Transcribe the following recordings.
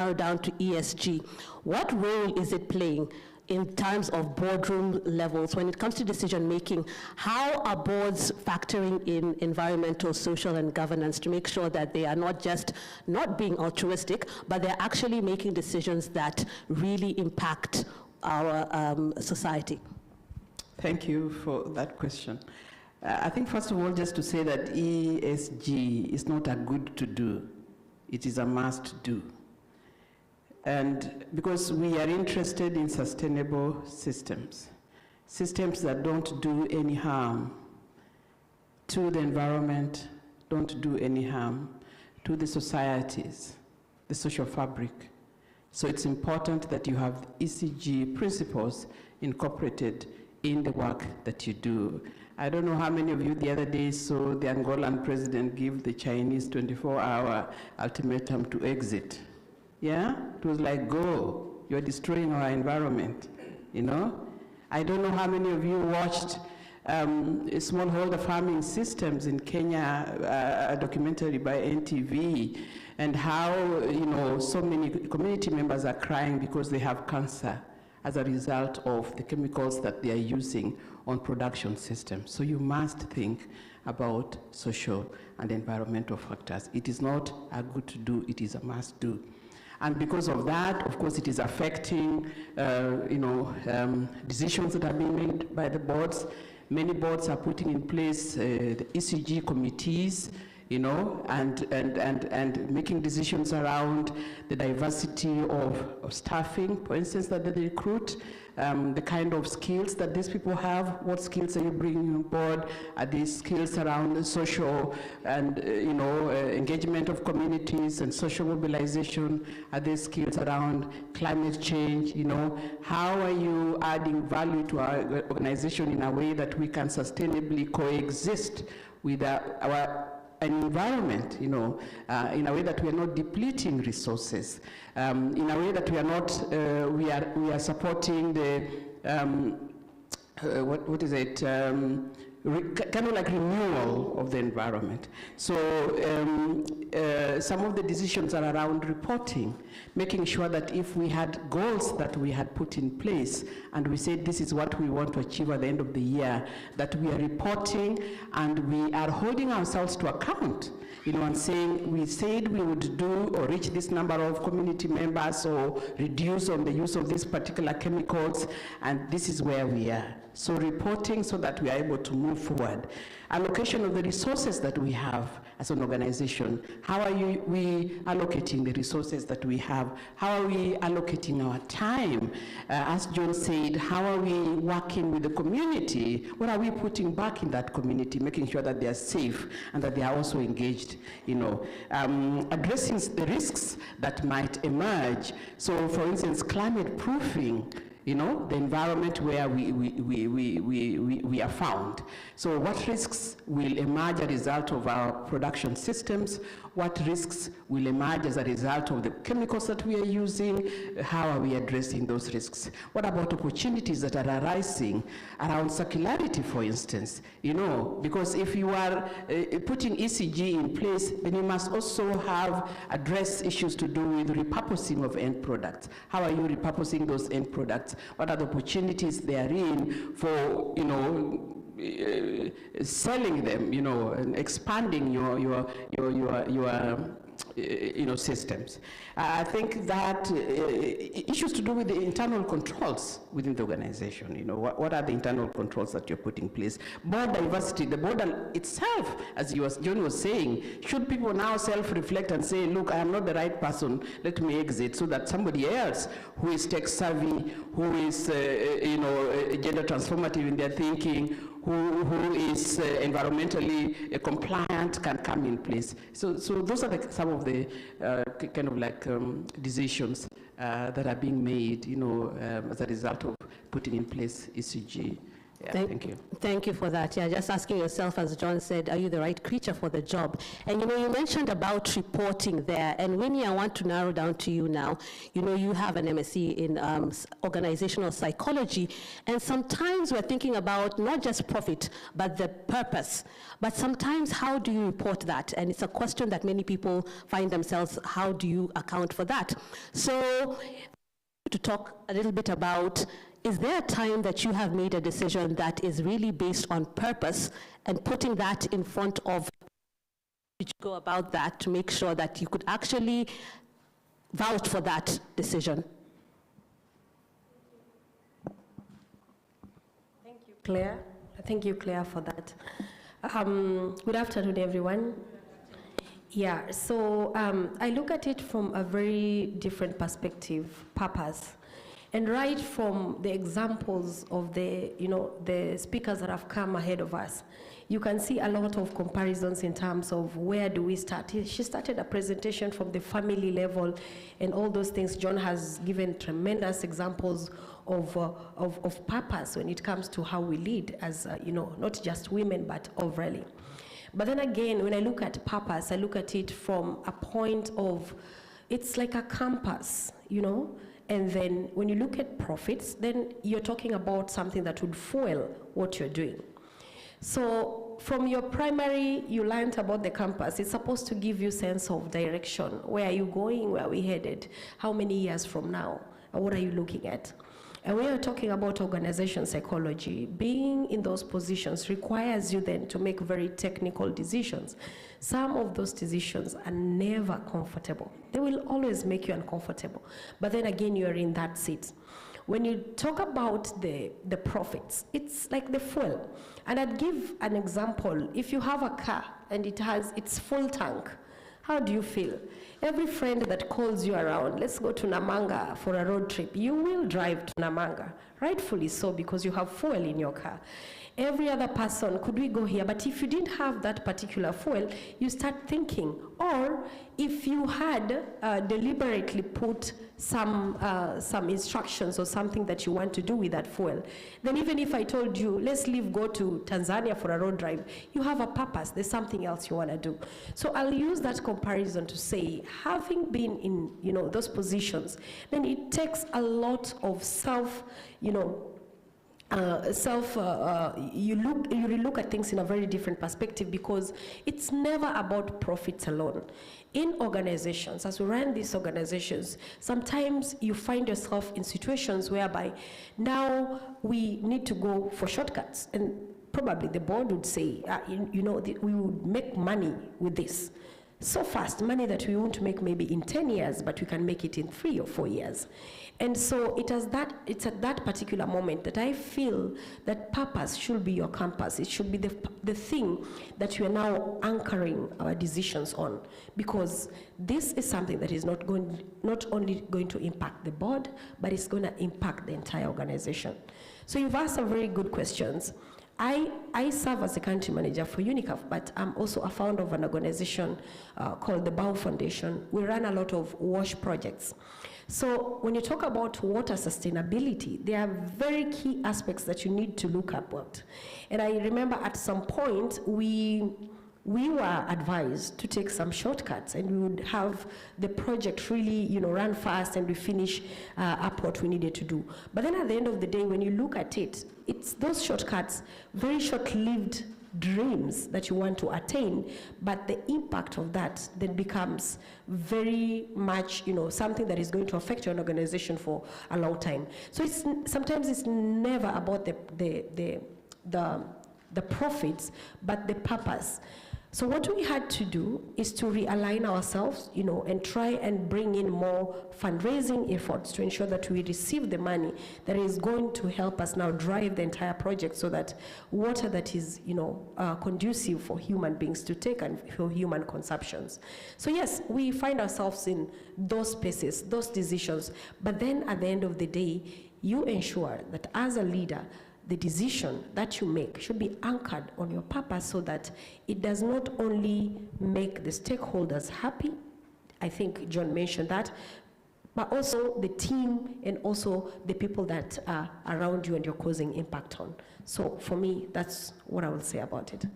narrow down to ESG. What role is it playing in terms of boardroom levels when it comes to decision making? How are boards factoring in environmental, social, and governance to make sure that they are not just not being altruistic, but they're actually making decisions that really impact our society? Thank you for that question. I think first of all, just to say that ESG is not a good to do, it is a must do. And because we are interested in sustainable systems, systems that don't do any harm to the environment, don't do any harm to the societies, the social fabric. So it's important that you have ESG principles incorporated in the work that you do. I don't know how many of you the other day saw the Angolan president give the Chinese 24-hour ultimatum to exit. Yeah? It was like, go, you're destroying our environment, you know? I don't know how many of you watched smallholder farming systems in Kenya, a documentary by NTV, and how, you know, so many community members are crying because they have cancer as a result of the chemicals that they are using on production systems. So you must think about social and environmental factors. It is not a good to do, it is a must do. And because of that, of course, it is affecting decisions that are being made by the boards. Many boards are putting in place the ESG committees, you know, and making decisions around the diversity of staffing, for instance, that they recruit, the kind of skills that these people have. What skills are you bringing on board? Are these skills around social and engagement of communities and social mobilization? Are these skills around climate change? You know, how are you adding value to our organization in a way that we can sustainably coexist with our environment, you know, in a way that we are not depleting resources, in a way that we are not, we are supporting the, what is it, kind of like renewal of the environment. So some of the decisions are around reporting, making sure that if we had goals that we had put in place and we said this is what we want to achieve at the end of the year, that we are reporting and we are holding ourselves to account, you know, and saying we said we would do or reach this number of community members or reduce on the use of these particular chemicals, and this is where we are. So reporting so that we are able to move forward. Allocation of the resources that we have as an organization. How are we allocating the resources that we have? How are we allocating our time? As John said, how are we working with the community? What are we putting back in that community, making sure that they are safe and that they are also engaged, you know? Addressing the risks that might emerge. So for instance, climate proofing, you know, the environment where we are found. So what risks will emerge as a result of our production systems? What risks will emerge as a result of the chemicals that we are using? How are we addressing those risks? What about opportunities that are arising around circularity, for instance? You know, because if you are putting ESG in place, then you must also address issues to do with repurposing of end products. How are you repurposing those end products? What are the opportunities they are in for, you know, selling them, you know, and expanding your systems. I think that issues to do with the internal controls within the organization, you know, what are the internal controls that you're putting in place? Board diversity, the board itself, as John was saying, should people now self-reflect and say, look, I am not the right person, let me exit, so that somebody else who is tech-savvy, who is, gender transformative in their thinking, who is environmentally compliant can come in place. So those are some of the kind of like decisions that are being made, you know, as a result of putting in place ESG Yeah, thank you. Thank you for that. Yeah, just asking yourself, as John said, are you the right creature for the job? And you mentioned about reporting there. And Winnie, I want to narrow down to you now. You have an MSc in organizational psychology. And sometimes we're thinking about not just profit, but the purpose. But sometimes, how do you report that? And it's a question that many people find themselves, how do you account for that? So, to talk a little bit about, is there a time that you have made a decision that is really based on purpose and putting that in front of, did you go about that to make sure that you could actually vouch for that decision? Thank you, Claire. Thank you, Claire, for that. Good afternoon, everyone. Yeah, so I look at it from a very different perspective, purpose. And right from the examples of the speakers that have come ahead of us, you can see a lot of comparisons in terms of where do we start. She started a presentation from the family level and all those things. John has given tremendous examples of purpose when it comes to how we lead as, not just women, but overall. But then again, when I look at purpose, I look at it from a point of, it's like a compass, And then when you look at profits, then you're talking about something that would fuel what you're doing. So from your primary, you learned about the compass. It's supposed to give you sense of direction. Where are you going? Where are we headed? How many years from now? And what are you looking at? And when you're talking about organization psychology, being in those positions requires you then to make very technical decisions. Some of those decisions are never comfortable. They will always make you uncomfortable. But then again, you're in that seat. When you talk about the profits, it's like the fuel. And I'd give an example. If you have a car and it has its full tank, how do you feel? Every friend that calls you around, let's go to Namanga for a road trip, you will drive to Namanga, rightfully so, because you have fuel in your car. Every other person, could we go here? But if you didn't have that particular fuel, you start thinking. Or if you had deliberately put some instructions or something that you want to do with that fuel, then even if I told you, let's leave, go to Tanzania for a road drive, you have a purpose. There's something else you want to do. So I'll use that comparison to say, having been in those positions, then it takes a lot of you really look at things in a very different perspective, because it's never about profits alone. In organizations, as we run these organizations, sometimes you find yourself in situations whereby now we need to go for shortcuts, and probably the board would say, we would make money with this so fast, money that we won't make maybe in 10 years, but we can make it in 3 or 4 years. And so it's at that particular moment that I feel that purpose should be your compass. It should be the thing that you are now anchoring our decisions on, because this is something that is not only going to impact the board, but it's going to impact the entire organization. So you've asked some very good questions. I serve as a country manager for UNICAF, but I'm also a founder of an organization called the Bow Foundation. We run a lot of WASH projects. So when you talk about water sustainability, there are very key aspects that you need to look at. And I remember at some point, we were advised to take some shortcuts, and we would have the project really, run fast, and we finish up what we needed to do. But then at the end of the day, when you look at it, it's those shortcuts, very short-lived dreams that you want to attain, but the impact of that then becomes very much, something that is going to affect your organization for a long time. So sometimes it's never about the profits, but the purpose. So what we had to do is to realign ourselves, and try and bring in more fundraising efforts to ensure that we receive the money that is going to help us now drive the entire project, so that water that is, conducive for human beings to take and for human consumptions. So yes, we find ourselves in those spaces, those decisions, but then at the end of the day, you ensure that as a leader, the decision that you make should be anchored on your purpose, so that it does not only make the stakeholders happy. I think John mentioned that. but also the team and also the people that are around you and you're causing impact on. So for me, that's what I will say about it.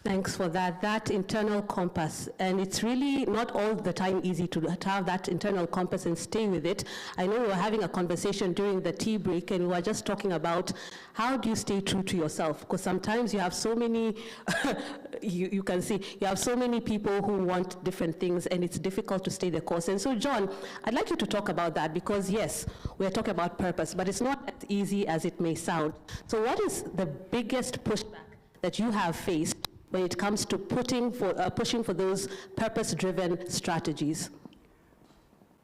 Thanks for that. That internal compass, and it's really not all the time easy to have that internal compass and stay with it. I know we were having a conversation during the tea break, and we were just talking about how do you stay true to yourself? Because sometimes you have so many, you can see, you have so many people who want different things, and it's difficult to stay the course. And so, John, I'd like you to talk about that, because yes, we're talking about purpose, but it's not as easy as it may sound. So what is the biggest pushback that you have faced when it comes to pushing for those purpose-driven strategies?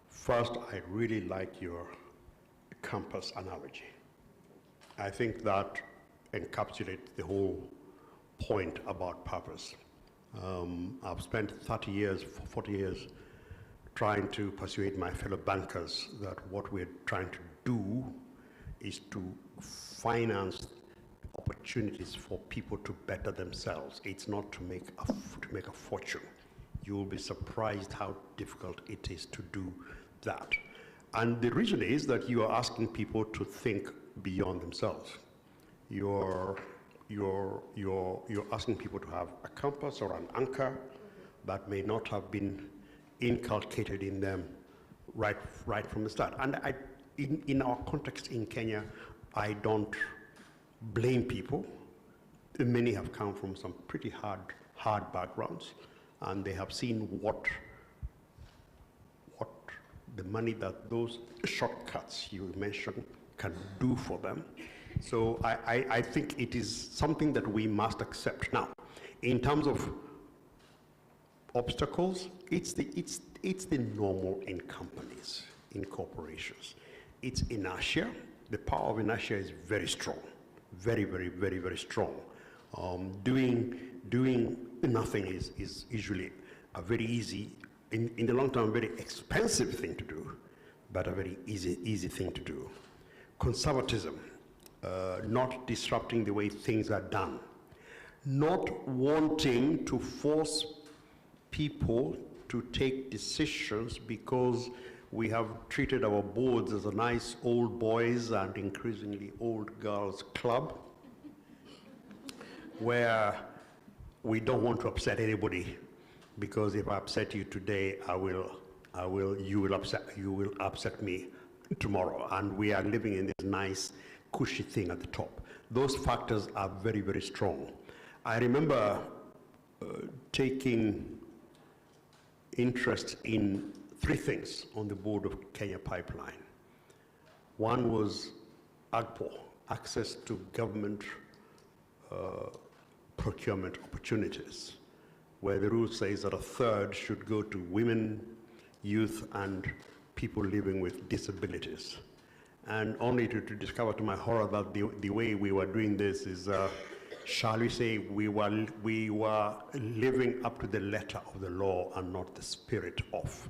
First, I really like your compass analogy. I think that encapsulates the whole point about purpose. I've spent 40 years trying to persuade my fellow bankers that what we're trying to do is to finance opportunities for people to better themselves. It's not to make a fortune. You will be surprised how difficult it is to do that. And the reason is that you are asking people to think beyond themselves. You're asking people to have a compass or an anchor that may not have been inculcated in them right from the start. And in our context in Kenya, I don't blame people. Many have come from some pretty hard backgrounds, and they have seen what the money that those shortcuts you mentioned can do for them. So I think it is something that we must accept. Now, in terms of obstacles, it's the normal in companies, in corporations. It's inertia. The power of inertia is very strong. Very, very, very, very strong. Doing nothing is usually a very easy, in the long term, very expensive thing to do, but a very easy thing to do. Conservatism, not disrupting the way things are done, not wanting to force people to take decisions because we have treated our boards as a nice old boys and increasingly old girls club, where we don't want to upset anybody, because if I upset you today, you will upset me tomorrow, and we are living in this nice, cushy thing at the top. Those factors are very, very strong. I remember taking interest in 3 things on the board of Kenya Pipeline. One was AGPO, access to government procurement opportunities, where the rule says that 1/3 should go to women, youth, and people living with disabilities. And only to discover to my horror that the way we were doing this is, shall we say, we were living up to the letter of the law and not the spirit of.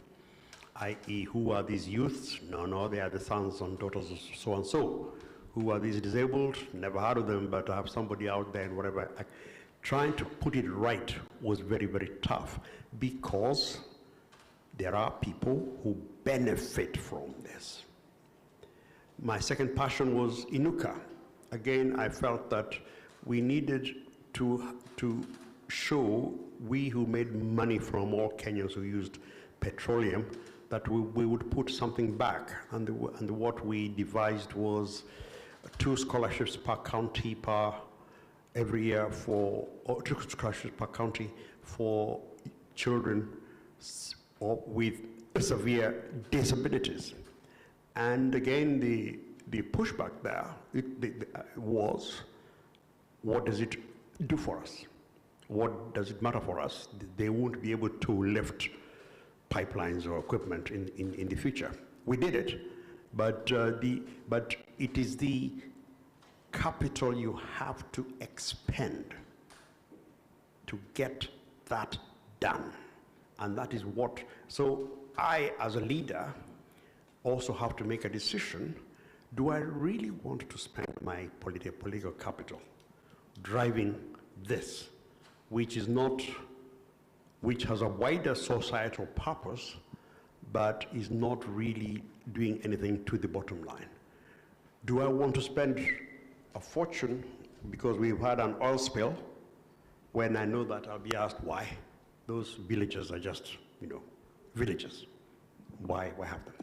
I.e., who are these youths? No, they are the sons and daughters of so-and-so. Who are these disabled? Never heard of them, but I have somebody out there and whatever. Trying to put it right was very, very tough, because there are people who benefit from this. My second passion was Inuka. Again, I felt that we needed to show, we who made money from all Kenyans who used petroleum, that we would put something back. And what we devised was 2 scholarships per county every year or 2 scholarships per county for children with severe disabilities. And again, the pushback there was, what does it do for us? What does it matter for us? They won't be able to lift pipelines or equipment in the future. We did it, but it is the capital you have to expend to get that done. And that is what, so I, as a leader, also have to make a decision. Do I really want to spend my political capital driving this, which has a wider societal purpose, but is not really doing anything to the bottom line. Do I want to spend a fortune because we've had an oil spill when I know that I'll be asked why? Those villages are just, villages. Why have them?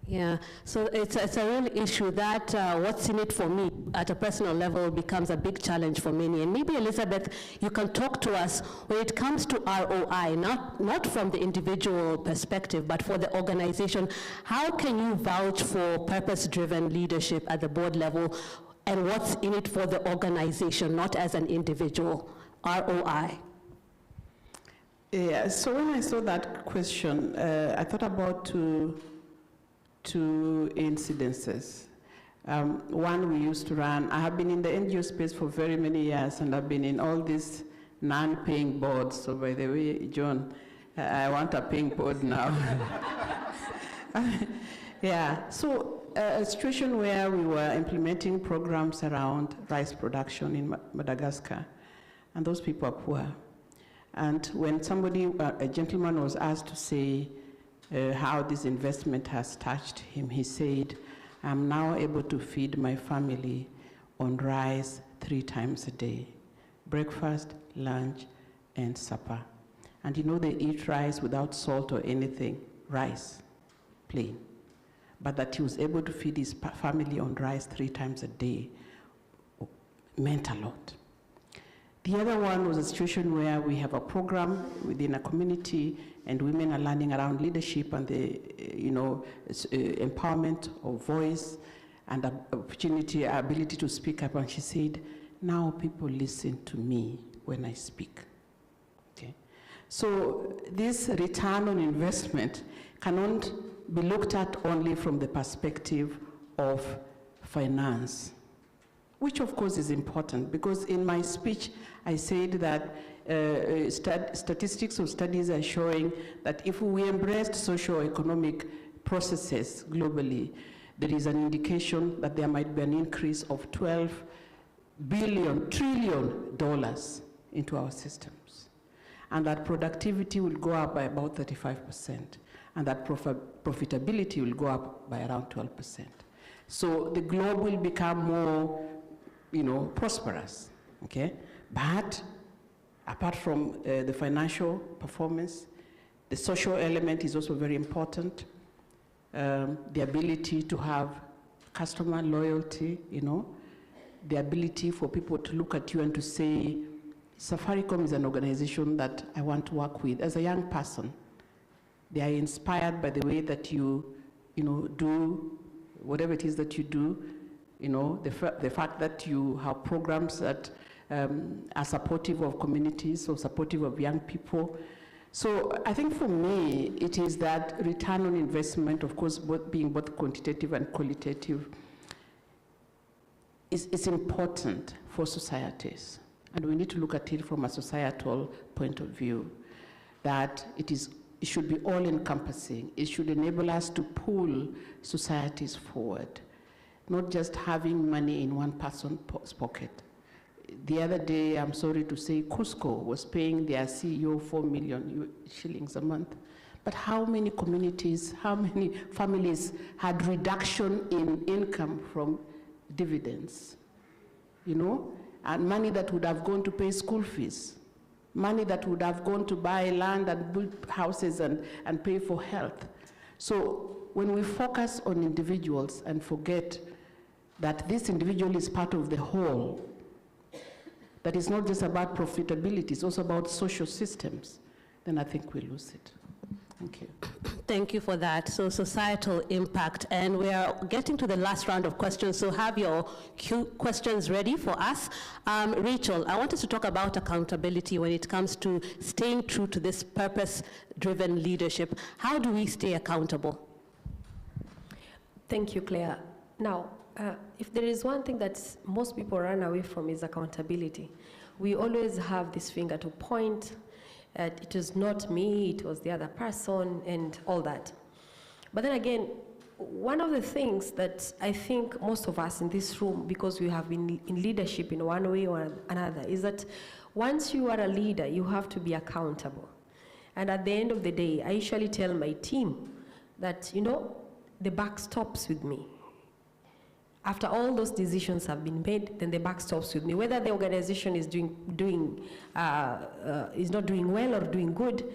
Yeah, so it's a real issue that what's in it for me at a personal level becomes a big challenge for many. And maybe, Elizabeth, you can talk to us when it comes to ROI, not from the individual perspective, but for the organization. How can you vouch for purpose-driven leadership at the board level, and what's in it for the organization, not as an individual? ROI. Yeah, so when I saw that question, I thought about two incidences. One we used to run. I have been in the NGO space for very many years, and I've been in all these non-paying boards. So by the way, John, I want a paying board now. Yeah, so a situation where we were implementing programs around rice production in Madagascar, and those people are poor. And when a gentleman was asked to say how this investment has touched him, he said, I'm now able to feed my family on rice 3 times a day, breakfast, lunch, and supper. And they eat rice without salt or anything, rice, plain. But that he was able to feed his family on rice 3 times a day meant a lot. The other one was a situation where we have a program within a community and women are learning around leadership and the empowerment of voice and ability to speak up. And she said, now people listen to me when I speak. Okay? So this return on investment cannot be looked at only from the perspective of finance, which of course is important, because in my speech I said that statistics or studies are showing that if we embraced socio-economic processes globally, there is an indication that there might be an increase of $12 trillion into our systems, and that productivity will go up by about 35%, and that profitability will go up by around 12%. So the globe will become more prosperous, okay? But apart from the financial performance, the social element is also very important. The ability to have customer loyalty, the ability for people to look at you and to say, Safaricom is an organization that I want to work with. As a young person, they are inspired by the way that you do whatever it is that you do. The fact that you have programs that are supportive of communities or supportive of young people. So I think for me, it is that return on investment, of course, being both quantitative and qualitative, is important for societies. And we need to look at it from a societal point of view, that it should be all-encompassing. It should enable us to pull societies forward, not just having money in one person's pocket. The other day, I'm sorry to say, Cusco was paying their CEO 4 million shillings a month. But how many communities, how many families had reduction in income from dividends? And money that would have gone to pay school fees, money that would have gone to buy land and build houses and pay for health. So when we focus on individuals and forget that this individual is part of the whole, that it's not just about profitability, it's also about social systems, then I think we lose it. Thank you. Thank you for that. So societal impact, and we are getting to the last round of questions, so have your questions ready for us. Rachel, I want us to talk about accountability when it comes to staying true to this purpose-driven leadership. How do we stay accountable? Thank you, Claire. Now, if there is one thing that most people run away from is accountability. We always have this finger to point at, it is not me, it was the other person, and all that. But then again, one of the things that I think most of us in this room, because we have been in leadership in one way or another, is that once you are a leader, you have to be accountable. And at the end of the day, I usually tell my team that, you know, the buck stops with me. After all those decisions have been made, then the buck stops with me. Whether the organization is is not doing well or doing good,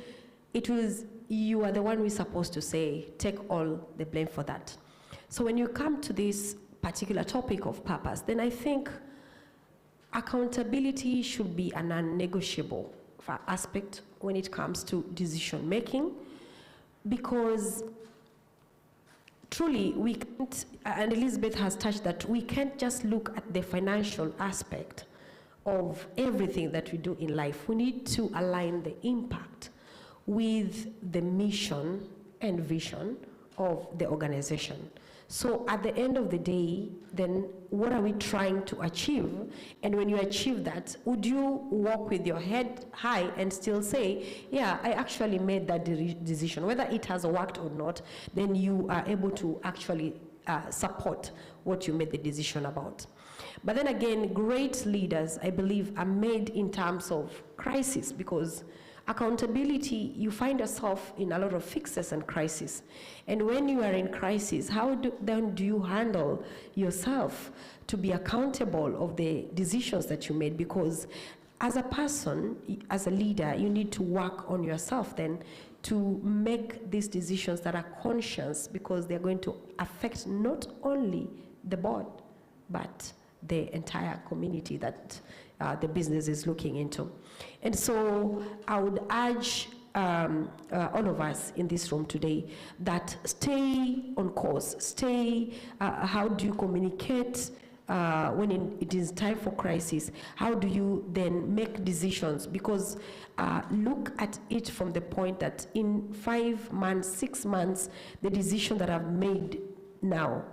you are the one who is supposed to say, take all the blame for that. So when you come to this particular topic of purpose, then I think accountability should be a non-negotiable aspect when it comes to decision making, because truly we can't, and Elizabeth has touched that, we can't just look at the financial aspect of everything that we do in life. We need to align the impact with the mission and vision of the organization. So at the end of the day, then what are we trying to achieve? And when you achieve that, would you walk with your head high and still say, yeah, I actually made that decision? Whether it has worked or not, then you are able to actually support what you made the decision about. But then again, great leaders, I believe, are made in terms of crisis, because accountability, you find yourself in a lot of fixes and crises. And when you are in crisis, how then do you handle yourself to be accountable of the decisions that you made? Because as a person, as a leader, you need to work on yourself then to make these decisions that are conscious, because they're going to affect not only the board, but the entire community that the business is looking into. And so I would urge all of us in this room today that stay on course, how do you communicate when it is time for crisis? How do you then make decisions? Because look at it from the point that in 5 months, 6 months, the decision that I've made now,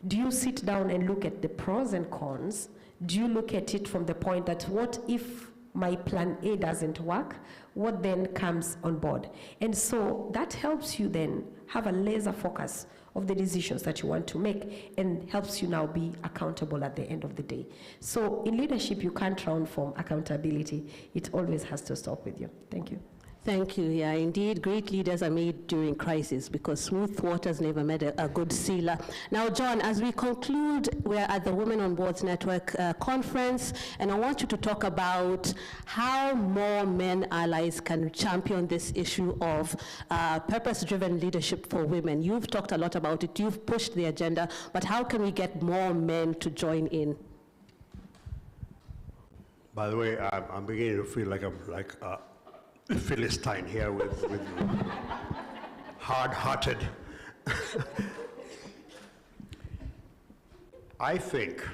do you sit down and look at the pros and cons? Do you look at it from the point that what if my plan A doesn't work? What then comes on board? And so that helps you then have a laser focus of the decisions that you want to make, and helps you now be accountable at the end of the day. So in leadership, you can't run from accountability. It always has to stop with you. Thank you. Thank you. Yeah, indeed, great leaders are made during crisis, because smooth waters never made a good sailor. Now, John, as we conclude, we're at the Women on Boards Network conference, and I want you to talk about how more men allies can champion this issue of purpose-driven leadership for women. You've talked a lot about it. You've pushed the agenda, but how can we get more men to join in? By the way, I'm beginning to feel like I'm like Philistine here with hard-hearted. I think,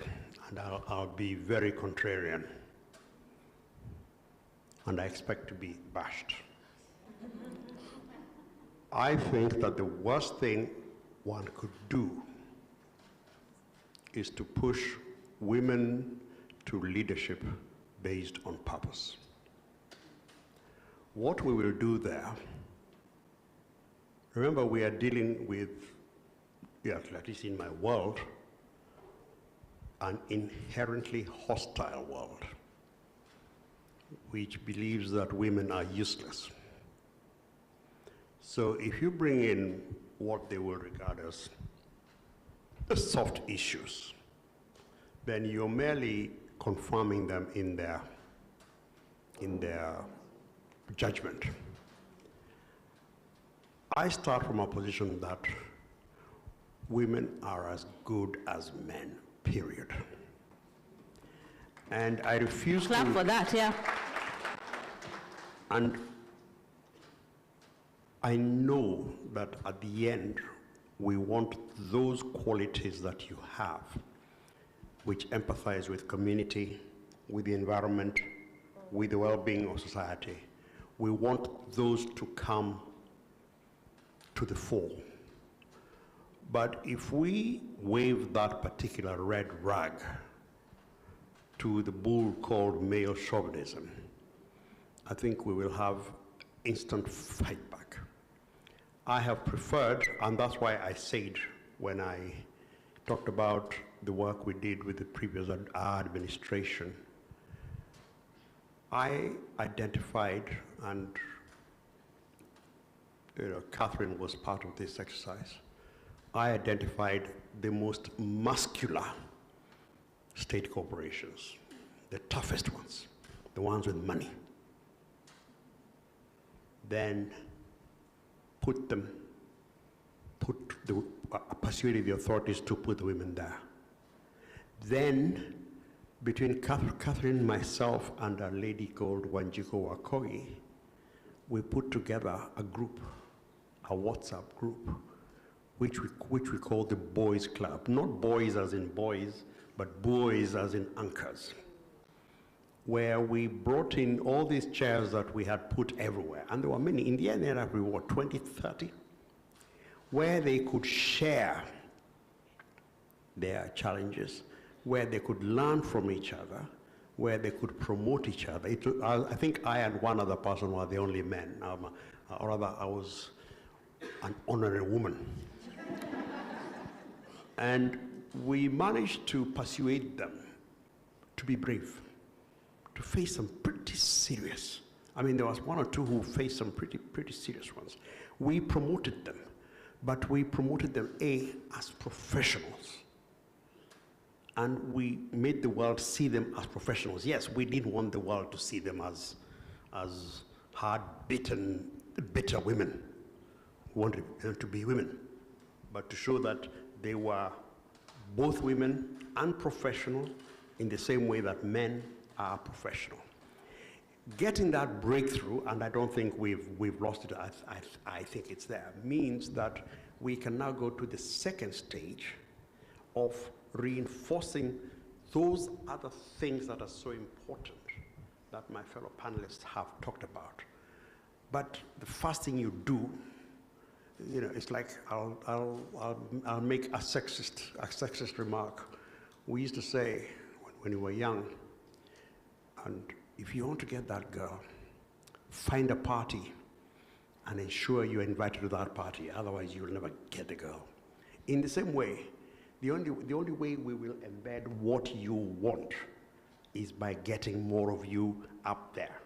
and I'll be very contrarian, and I expect to be bashed. I think that the worst thing one could do is to push women to leadership based on purpose. What we will do there, remember we are dealing with, at least in my world, an inherently hostile world, which believes that women are useless. So if you bring in what they will regard as soft issues, then you're merely confirming them in their judgment. I start from a position that women are as good as men, period. And I refuse Clap for that, yeah. And I know that at the end, we want those qualities that you have, which empathize with community, with the environment, with the well-being of society. We want those to come to the fore. But if we wave that particular red rag to the bull called male chauvinism, I think we will have instant fight back. I have preferred, and that's why I said when I talked about the work we did with the previous administration, I identified and Catherine was part of this exercise. I identified the most muscular state corporations, the toughest ones, the ones with money. Then persuaded the authorities to put the women there. Then, between Catherine, myself, and a lady called Wanjiko Wakogi, we put together a group, a WhatsApp group, which we call the Boys Club. Not boys as in boys, but boys as in anchors, where we brought in all these chairs that we had put everywhere. And there were many. In the end, there were 20, 30, where they could share their challenges, where they could learn from each other, where they could promote each other. I think I and one other person were the only men. Or rather, I was an honorary woman. And we managed to persuade them to be brave, to face some pretty serious. I mean, there was one or two who faced some pretty serious ones. We promoted them, but we promoted them, as professionals. And we made the world see them as professionals. Yes, we didn't want the world to see them as hard-bitten, bitter women who wanted them to be women, but to show that they were both women and professional in the same way that men are professional. Getting that breakthrough, and I don't think we've lost it, I think it's there, means that we can now go to the second stage of reinforcing those other things that are so important that my fellow panelists have talked about. But the first thing you do, it's like I'll make a sexist remark. We used to say when we were young, and if you want to get that girl, find a party and ensure you're invited to that party. Otherwise, you'll never get the girl. In the same way, the only way we will embed what you want is by getting more of you up there.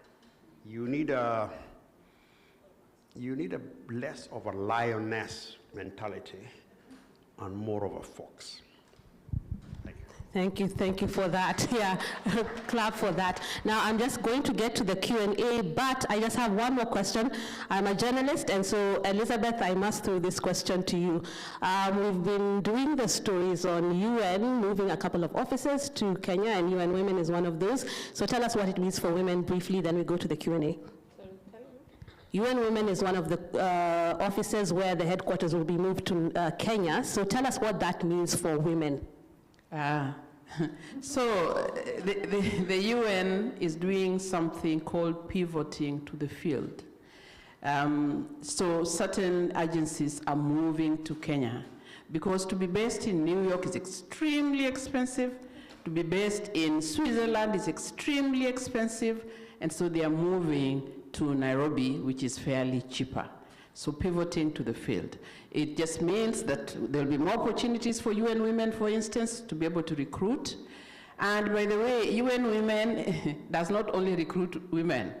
You need a less of a lioness mentality and more of a fox. Thank you for that. Yeah, clap for that. Now I'm just going to get to the Q&A, but I just have one more question. I'm a journalist, and so Elizabeth, I must throw this question to you. We've been doing the stories on UN moving a couple of offices to Kenya, and UN Women is one of those. So tell us what it means for women briefly, then we go to the Q&A. UN Women is one of the offices where the headquarters will be moved to Kenya. So tell us what that means for women. So the UN is doing something called pivoting to the field. So certain agencies are moving to Kenya because to be based in New York is extremely expensive. To be based in Switzerland is extremely expensive. And so they are moving to Nairobi, which is fairly cheaper. So pivoting to the field. It just means that there will be more opportunities for UN Women, for instance, to be able to recruit. And by the way, UN Women does not only recruit women.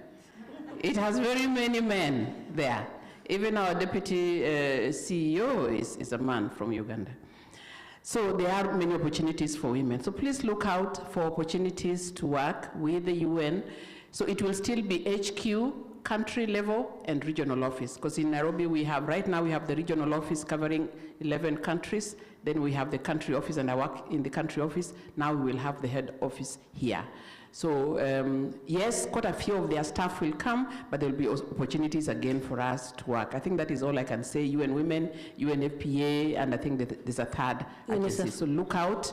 It has very many men there. Even our deputy CEO is a man from Uganda. So there are many opportunities for women. So please look out for opportunities to work with the UN. So it will still be HQ, country level, and regional office. Because in Nairobi right now we have the regional office covering 11 countries. Then we have the country office, and I work in the country office. Now we will have the head office here. So yes, quite a few of their staff will come, but there will be opportunities again for us to work. I think that is all I can say. UN Women, UNFPA, and I think that there's a third agency. So look out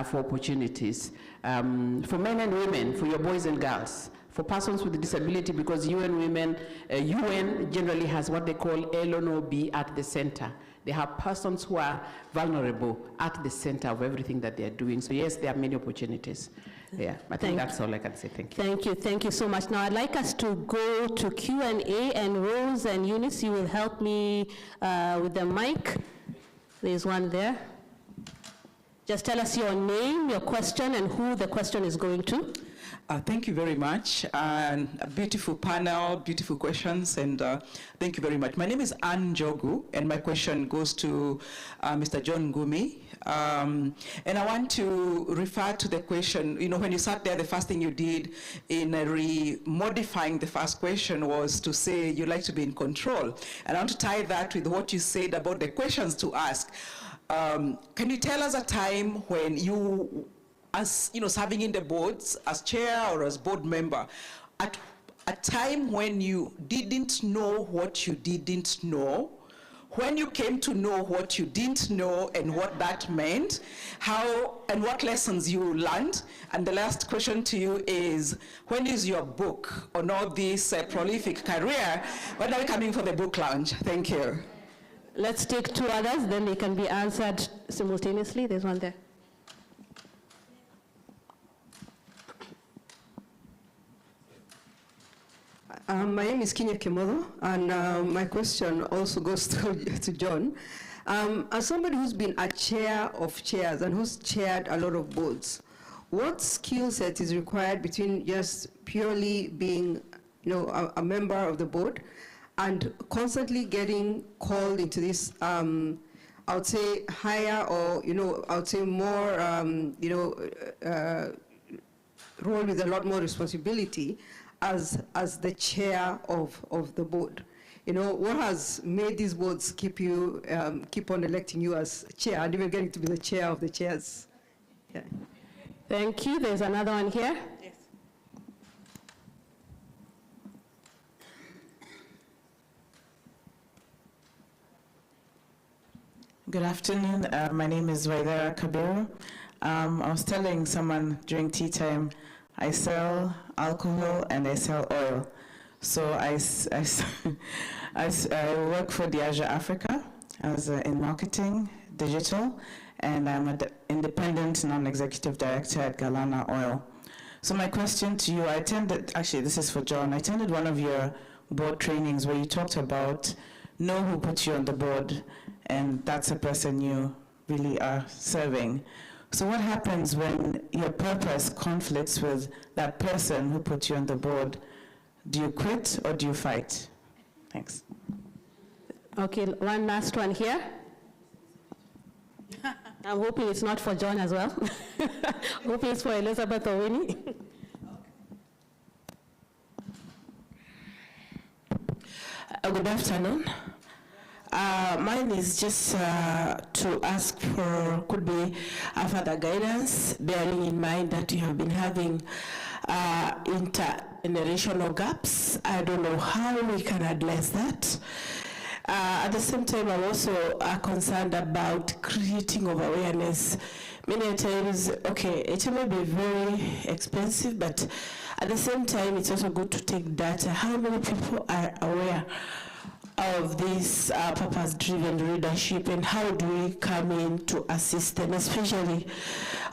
for opportunities. For men and women, for your boys and girls, for persons with disability, because UN Women, UN generally has what they call LNOB at the center. They have persons who are vulnerable at the center of everything that they are doing. So yes, there are many opportunities. Yeah, I think that's all I can say. Thank you. Thank you so much. Now I'd like us to go to Q&A, and Rose and Eunice, you will help me with the mic. There's one there. Just tell us your name, your question, and who the question is going to. Thank you very much. And a beautiful panel, beautiful questions, and thank you very much. My name is Ann Jogu, and my question goes to Mr. John Ngumi. And I want to refer to the question, you know, when you sat there, the first thing you did in modifying the first question was to say you like to be in control. And I want to tie that with what you said about the questions to ask. Can you tell us a time when you, as you know, serving in the boards as chair or as board member, at a time when you didn't know what you didn't know, when you came to know what you didn't know and what that meant, how and what lessons you learned? And the last question to you is, when is your book on all this prolific career? When are you coming for the book launch? Thank you. Let's take two others, then they can be answered simultaneously. There's one there. My name is Kinya Kemodo, and my question also goes to John. As somebody who's been a chair of chairs and who's chaired a lot of boards, what skill set is required between just purely being, you know, a member of the board and constantly getting called into this, I would say, higher or, you know, I would say more, you know, role with a lot more responsibility as the chair of the board? You know, what has made these boards keep on electing you as chair and even getting to be the chair of the chairs? Yeah. Thank you. There's another one here. Yes. Good afternoon. My name is Waidara Kabiru. I was telling someone during tea time, I sell alcohol and I sell oil. So I work for Diageo Africa as in marketing, digital, and I'm an independent non-executive director at Galana Oil. So my question to you, I attended, actually this is for John, I attended one of your board trainings where you talked about know who put you on the board, and that's the person you really are serving. So what happens when your purpose conflicts with that person who put you on the board? Do you quit or do you fight? Thanks. Okay, one last one here. I'm hoping it's not for John as well. Hoping it's for Elizabeth or Winnie. Good afternoon. Mine is just to ask for, could be a further guidance, bearing in mind that you have been having intergenerational gaps. I don't know how we can address that. At the same time, I'm also concerned about creating of awareness. Many times, okay, it may be very expensive, but at the same time, it's also good to take data. How many people are aware of this purpose-driven leadership, and how do we come in to assist them, especially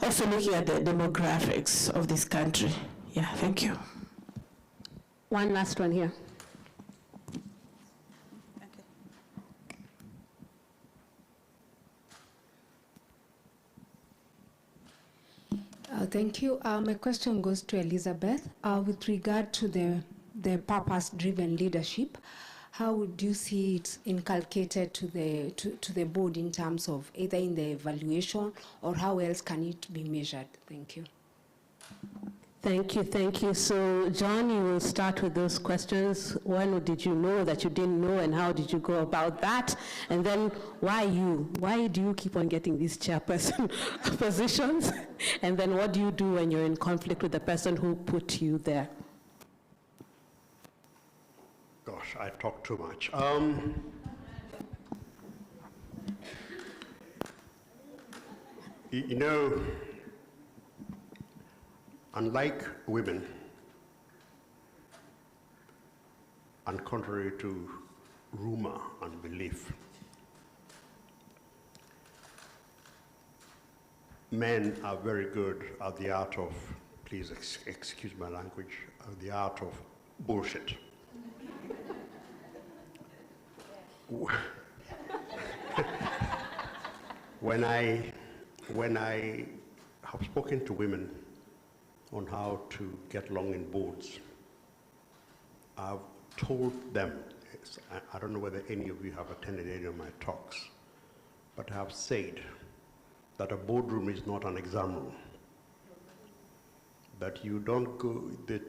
also looking at the demographics of this country? Yeah, thank you. One last one here. Thank you. My question goes to Elizabeth. With regard to the purpose-driven leadership, how would you see it inculcated to the board in terms of either in the evaluation, or how else can it be measured? Thank you. Thank you, thank you. So, John, you will start with those questions. When did you know that you didn't know, and how did you go about that? And then, why you? Why do you keep on getting these chairperson positions? And then, what do you do when you're in conflict with the person who put you there? Gosh, I talk too much. You know, unlike women, and contrary to rumor and belief, men are very good at the art of, please excuse my language, the art of bullshit. When I have spoken to women on how to get along in boards. I've told them, I don't know whether any of you have attended any of my talks, but I have said that a boardroom is not an exam room. That you don't go, the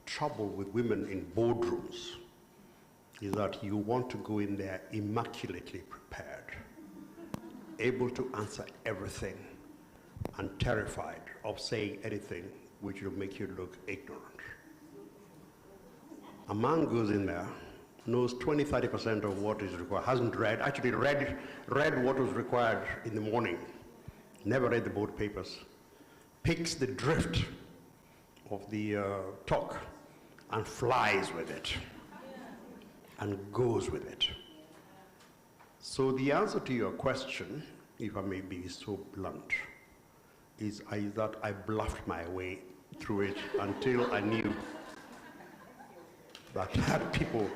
trouble with women in boardrooms is that you want to go in there immaculately prepared, able to answer everything, and terrified of saying anything which will make you look ignorant. A man goes in there, knows 20–30% of what is required, hasn't read, actually read what was required in the morning, never read the board papers, picks the drift of the talk and flies with it and goes with it. So the answer to your question, if I may be so blunt, is that I bluffed my way through it until I knew that had people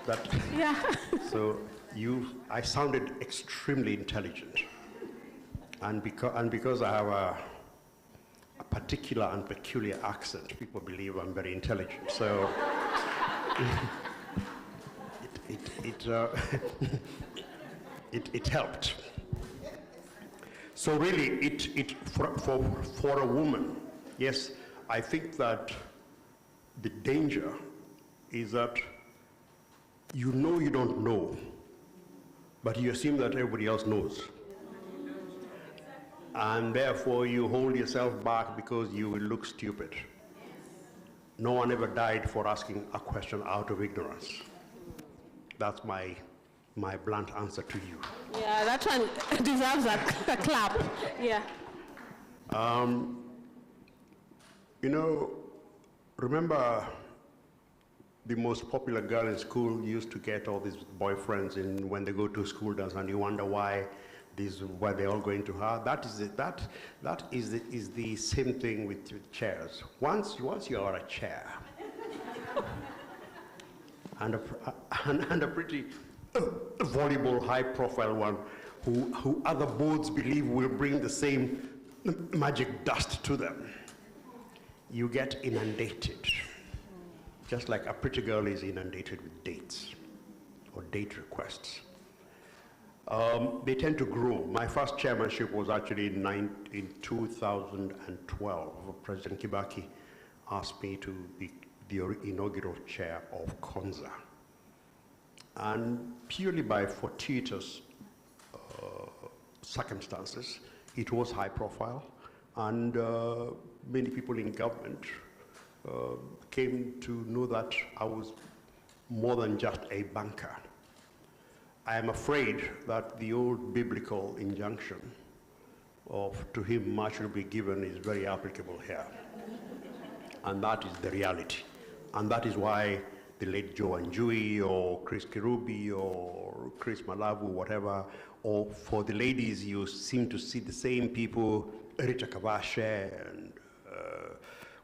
that. Yeah. So I sounded extremely intelligent, and because I have a particular and peculiar accent, people believe I'm very intelligent. So it helped. So really, for a woman, yes, I think that the danger is that you know you don't know, but you assume that everybody else knows. And therefore you hold yourself back because you will look stupid. No one ever died for asking a question out of ignorance. That's my blunt answer to you. Yeah, that one deserves a clap. Yeah. You know, remember the most popular girl in school used to get all these boyfriends when they go to school dance, and you wonder why they're all going to her. That is the same thing with chairs. Once you are a chair, and a pretty voluble, high-profile one, who other boards believe will bring the same magic dust to them, you get inundated. Just like a pretty girl is inundated with dates or date requests. They tend to grow. My first chairmanship was actually in 2012. President Kibaki asked me to be the inaugural chair of Konza. And purely by fortuitous circumstances, it was high profile, and many people in government came to know that I was more than just a banker. I am afraid that the old biblical injunction of "to him much will be given" is very applicable here. And that is the reality. And that is why the late Joe Anjui or Chris Kirubi or Chris Malabu, whatever, or for the ladies, you seem to see the same people, Rita Kavashe and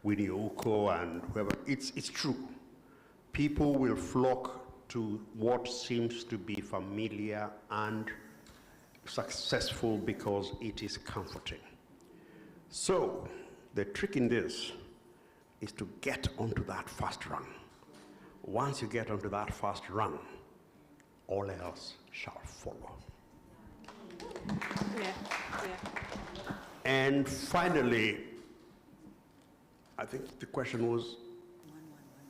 Winnie Ouko and whoever. It's true. People will flock to what seems to be familiar and successful because it is comforting. So the trick in this is to get onto that first run. Once you get onto that first run, all else shall follow. Yeah. And finally, I think the question was,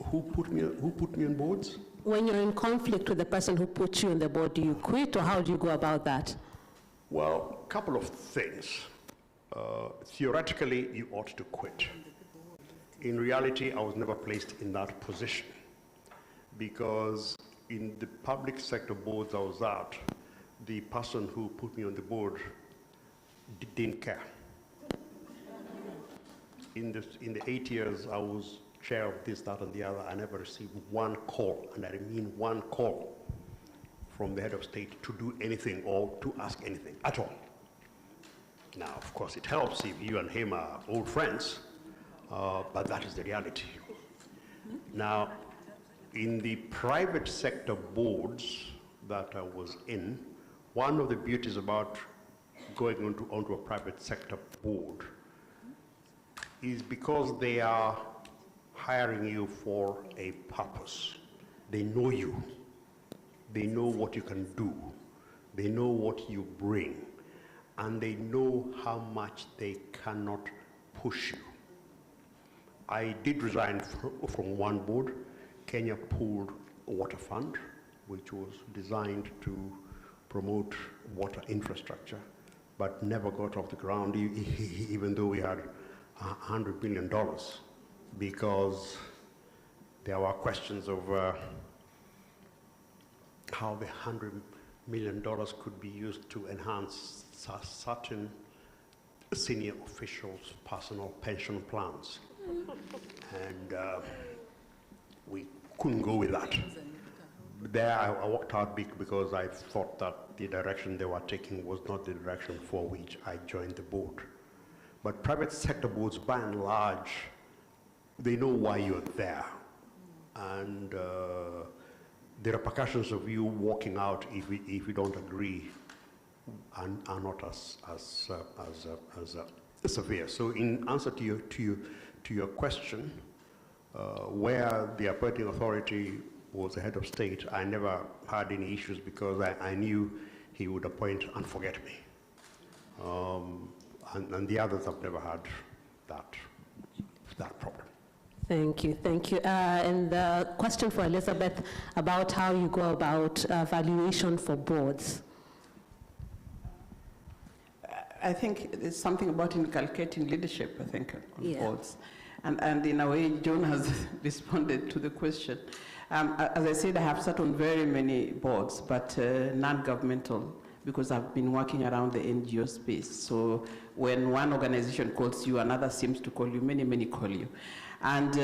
who put me on boards? When you're in conflict with the person who put you on the board, do you quit, or how do you go about that? Well, a couple of things. Theoretically, you ought to quit. In reality, I was never placed in that position because in the public sector boards I was at, the person who put me on the board didn't care. In the 8 years I was chair of this, that, and the other, I never received one call, and I mean one call, from the head of state to do anything or to ask anything at all. Now, of course, it helps if you and him are old friends, but that is the reality. Now, in the private sector boards that I was in, one of the beauties about going onto a private sector board is because they are hiring you for a purpose. They know you. They know what you can do. They know what you bring. And they know how much they cannot push you. I did resign from one board, Kenya Pooled Water Fund, which was designed to promote water infrastructure, but never got off the ground, even though we had $100 million, because there were questions of how the $100 million could be used to enhance certain senior officials' personal pension plans. And we couldn't go with that. There I walked out because I thought that the direction they were taking was not the direction for which I joined the board. But private sector boards, by and large, they know why you're there. And the repercussions of you walking out if you don't agree are not as severe. So in answer to your question, where the appointing authority was the head of state, I never had any issues because I knew he would appoint and forget me. And the others have never had that problem. Thank you, thank you. And the question for Elizabeth about how you go about valuation for boards. I think there's something about inculcating leadership, I think, on boards. And in a way, John has responded to the question. As I said, I have sat on very many boards, but non-governmental, because I've been working around the NGO space. So when one organization calls you, another seems to call you, many call you. And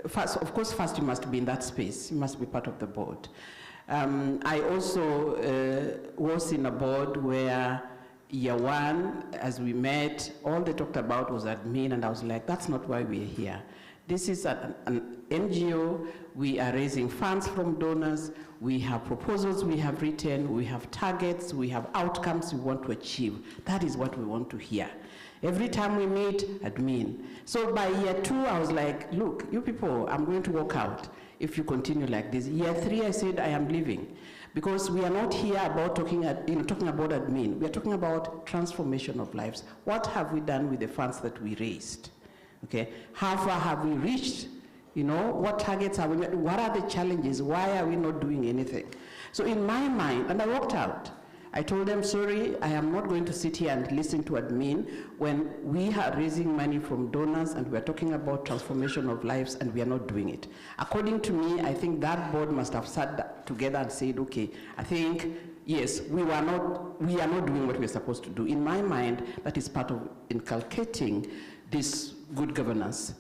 of course, first you must be in that space. You must be part of the board. I also was in a board where year one, as we met, all they talked about was admin, and I was like, that's not why we're here. This is an NGO. We are raising funds from donors. We have proposals we have written. We have targets. We have outcomes we want to achieve. That is what we want to hear. Every time we meet, admin. So by year two, I was like, look, you people, I'm going to walk out if you continue like this. Year three, I said, I am leaving. Because we are not here about talking about admin. We are talking about transformation of lives. What have we done with the funds that we raised? Okay, how far have we reached? You know, what targets have we met? What are the challenges? Why are we not doing anything? So in my mind, and I walked out, I told them, sorry, I am not going to sit here and listen to admin when we are raising money from donors and we're talking about transformation of lives and we are not doing it. According to me, I think that board must have sat together and said, okay, I think, yes, we are not doing what we're supposed to do. In my mind, that is part of inculcating this good governance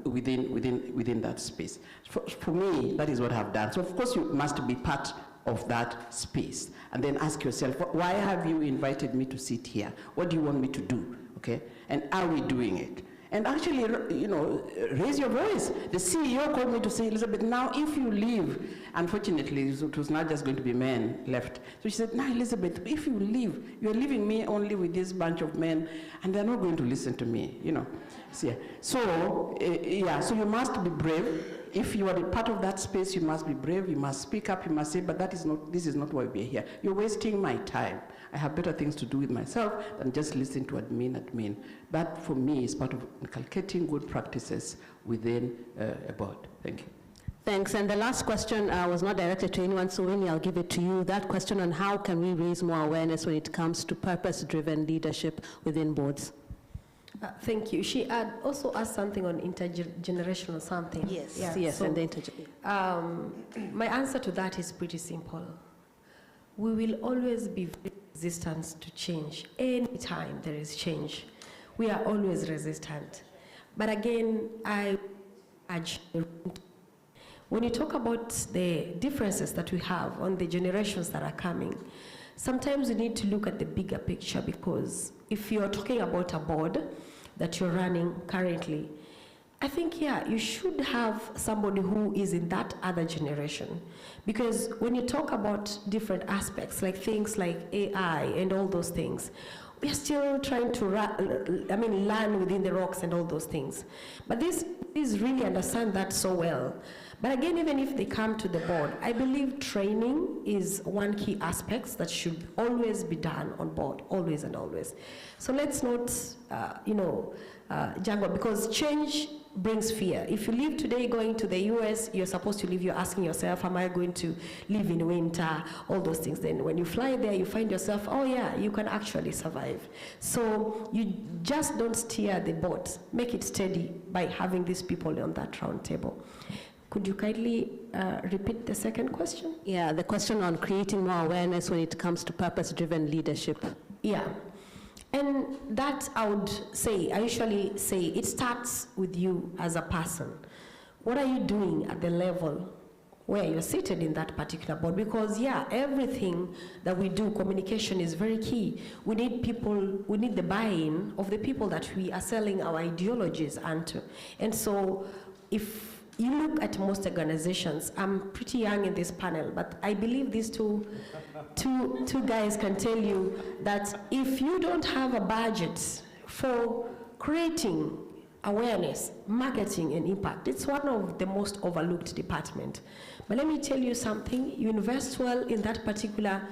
within that space. For me, that is what I've done. So of course you must be part of that space, and then ask yourself, why have you invited me to sit here? What do you want me to do? Okay, and are we doing it? And actually, you know, raise your voice. The CEO called me to say, Elizabeth, now if you leave, unfortunately, it was not just going to be men left. So she said, now Elizabeth, if you leave, you're leaving me only with this bunch of men, and they're not going to listen to me, you know. So so you must be brave. If you are a part of that space, you must be brave, you must speak up, you must say, but this is not why we're here. You're wasting my time. I have better things to do with myself than just listen to admin. That, for me, is part of inculcating good practices within a board. Thank you. Thanks. And the last question was not directed to anyone, so Winnie, I'll give it to you. That question on how can we raise more awareness when it comes to purpose-driven leadership within boards. Thank you. She had also asked something on intergenerational something. Yes, yeah. yes, so, and the my answer to that is pretty simple. We will always be resistant to change. Anytime there is change, we are always resistant. But again, I urge, when you talk about the differences that we have on the generations that are coming, sometimes you need to look at the bigger picture, because if you're talking about a board that you're running currently, I think, yeah, you should have somebody who is in that other generation. Because when you talk about different aspects, like things like AI and all those things, we are still trying to learn within the rocks and all those things. But these really understand that so well. But again, even if they come to the board, I believe training is one key aspect that should always be done on board, always and always. So let's not, jungle, because change brings fear. If you live today going to the US, you're supposed to live, you're asking yourself, am I going to live in winter, all those things. Then when you fly there, you find yourself, oh yeah, you can actually survive. So you just don't steer the boat, make it steady by having these people on that round table. Could you kindly repeat the second question? Yeah, the question on creating more awareness when it comes to purpose-driven leadership. Yeah. And that I usually say, it starts with you as a person. What are you doing at the level where you're seated in that particular board? Because yeah, everything that we do, communication is very key. We need people, we need the buy-in of the people that we are selling our ideologies onto. And so if you look at most organizations, I'm pretty young in this panel, but I believe these two guys can tell you that if you don't have a budget for creating awareness, marketing, and impact, it's one of the most overlooked departments. But let me tell you something, you invest well in that particular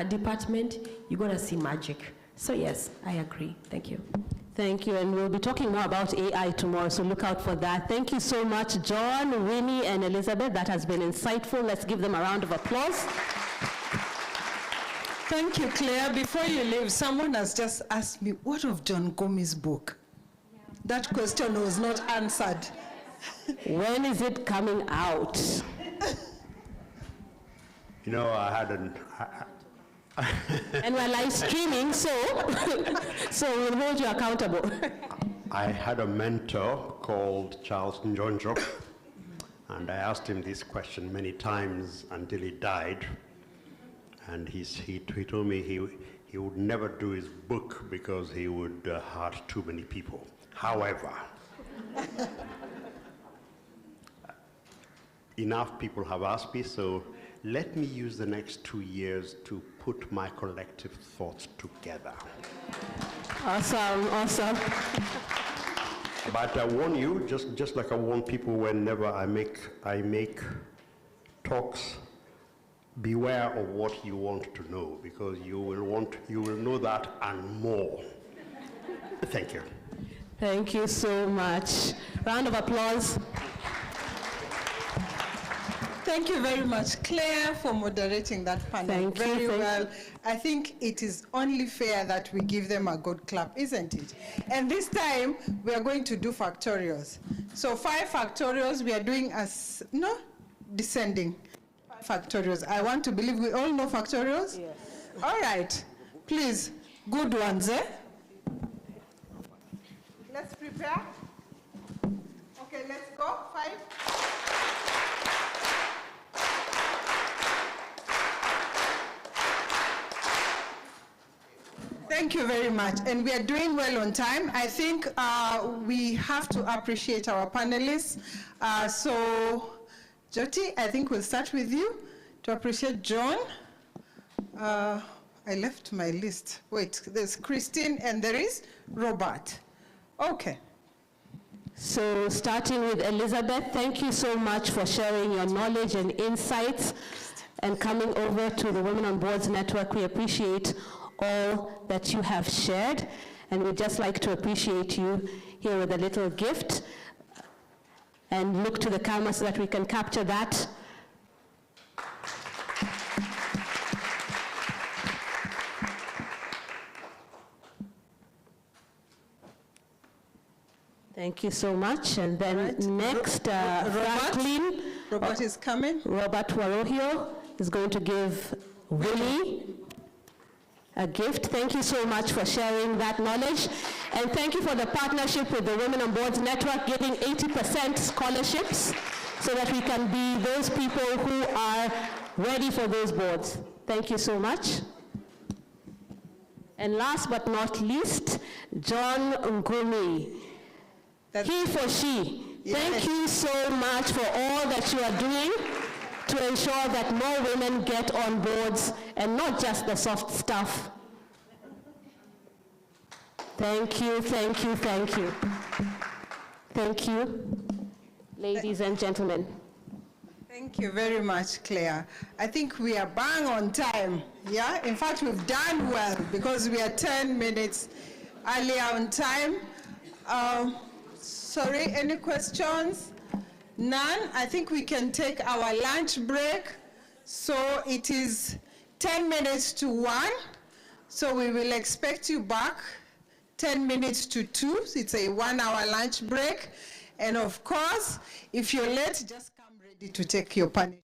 department, you're gonna see magic. So yes, I agree, thank you. Thank you, and we'll be talking more about AI tomorrow, so look out for that. Thank you so much, John, Winnie, and Elizabeth. That has been insightful. Let's give them a round of applause. Thank you, Claire. Before you leave, someone has just asked me, what of John Gomi's book? That question was not answered. When is it coming out? You know, I had an... And we're live streaming, so we'll hold you accountable. I had a mentor called Charles Njonjo, and I asked him this question many times until he died. And he told me he would never do his book because he would hurt too many people. However, enough people have asked me, so let me use the next 2 years to put my collective thoughts together. Awesome, awesome. But I warn you, just like I warn people whenever I make talks, beware of what you want to know, because you will know that and more. Thank you. Thank you so much. Round of applause. Thank you very much, Claire, for moderating that panel very well. I think it is only fair that we give them a good clap, isn't it? And this time, we are going to do factorials. So 5 factorials, we are doing descending. 5 factorials. I want to believe we all know factorials? Yes. All right. Please, good ones, eh? Let's prepare. Okay, let's go. 5. Thank you very much, and we are doing well on time. I think we have to appreciate our panelists. So, Jyoti, I think we'll start with you to appreciate John. I left my list. Wait, there's Christine and there is Robert. Okay. So starting with Elizabeth, thank you so much for sharing your knowledge and insights and coming over to the Women on Boards Network. We appreciate all that you have shared, and we'd just like to appreciate you here with a little gift, and look to the camera so that we can capture that. Thank you so much. And then next, Franklin. Robert is coming. Robert Warohio is going to give Willie a gift. Thank you so much for sharing that knowledge. And thank you for the partnership with the Women on Boards Network, giving 80% scholarships so that we can be those people who are ready for those boards. Thank you so much. And last but not least, John Ngumi. He for she. Yes. Thank you so much for all that you are doing to ensure that more women get on boards, and not just the soft stuff. Thank you, thank you, thank you. Thank you, ladies and gentlemen. Thank you very much, Claire. I think we are bang on time, yeah? In fact, we've done well because we are 10 minutes earlier on time. Sorry, any questions? None? I think we can take our lunch break. So it is 10 minutes to 1. So we will expect you back 10 minutes to 2. It's a 1-hour lunch break. And of course, if you're late, just come ready to take your punishment.